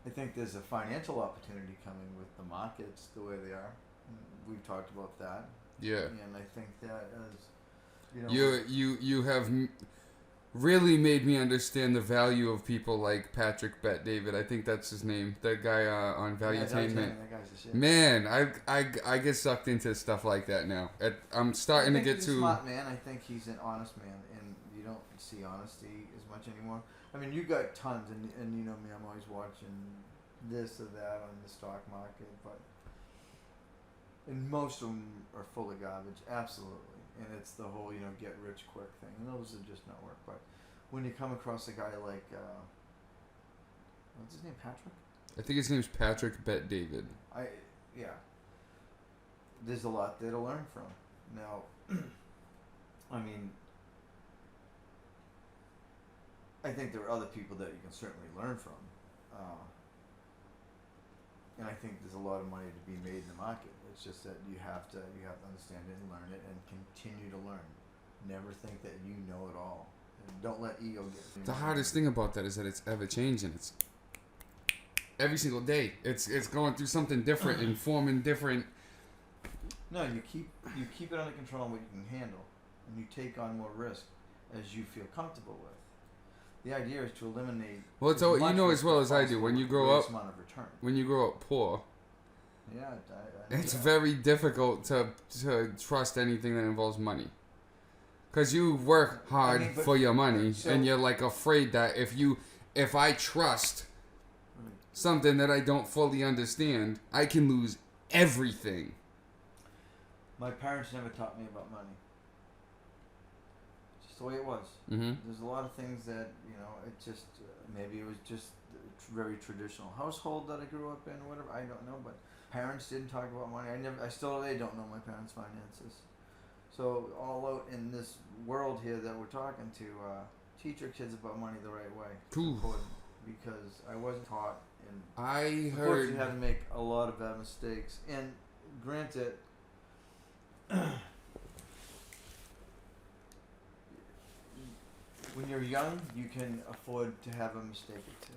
I think there's a financial opportunity coming with the markets the way they are. We've talked about that, Yeah. and I think that as you know, You have really made me understand the value of people like Patrick Bet David. I think that's his name. That guy on yeah, Valuetainment. that guy's a shit. Man, I get sucked into stuff like that now. I'm I starting to think get he's a to. smart man. I think he's an honest man, and you don't see honesty as much anymore. I mean, you got tons, and you know me, I'm always watching this or that on the stock market, but and most of them are full of garbage, absolutely. And it's the whole get rich quick thing, and those are just not work. But when you come across a guy like what's his name, Patrick? I think his name's Patrick Bet David. Yeah, there's a lot there to learn from. Now, I mean, I think there are other people that you can certainly learn from, and I think there's a lot of money to be made in the market. It's just that you have to understand it and learn it and continue to learn. Never think that you know it all, and don't let ego get. The hardest thing about that is that it's ever changing. It's every single day. It's going through something different and forming different. No, you keep it under control and what you can handle, and you take on more risk as you feel comfortable with. The idea is to eliminate. Well, it's all, you know as well as I do. When you grow up, amount of return. when you grow up poor, Yeah, it's very difficult to trust anything that involves money. Because you work hard for your money, and you're like afraid that if I trust something that I don't fully understand, I can lose everything. My parents never taught me about money. It's just the way it was. Mm-hmm. There's a lot of things that it just maybe it was just a very traditional household that I grew up in, or whatever. I don't know, but parents didn't talk about money. I still today don't know my parents' finances. So all out in this world here that we're talking to, teach your kids about money the right way. Because I wasn't taught, and I of course heard you had to make a lot of bad mistakes. And granted, when you're young, you can afford to have a mistake or two.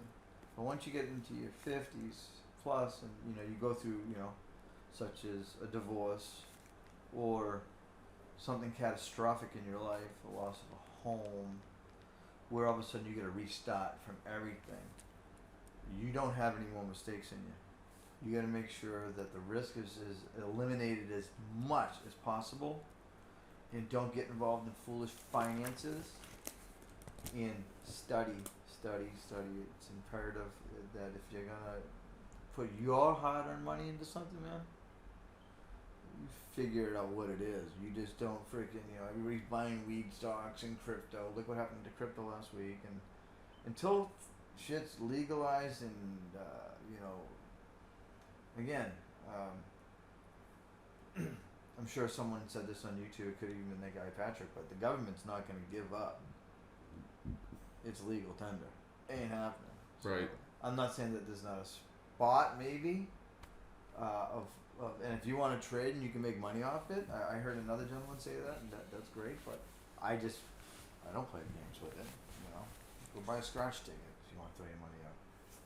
But once you get into your 50s plus, and you go through such as a divorce or something catastrophic in your life, the loss of a home, where all of a sudden you get to restart from everything. You don't have any more mistakes in you. You got to make sure that the risk is eliminated as much as possible, and don't get involved in foolish finances. And study. It's imperative that if you're gonna put your hard-earned money into something, man, you figure out what it is. You just don't freaking everybody's buying weed stocks and crypto. Look what happened to crypto last week. And until shit's legalized, and again, I'm sure someone said this on YouTube. It could have even been that guy Patrick, but the government's not going to give up its legal tender. Ain't happening. So right. I'm not saying that there's not a spot maybe of and if you want to trade and you can make money off it. I heard another gentleman say that, and that's great. But I don't play games with it. Go buy a scratch ticket if you want to throw your money out.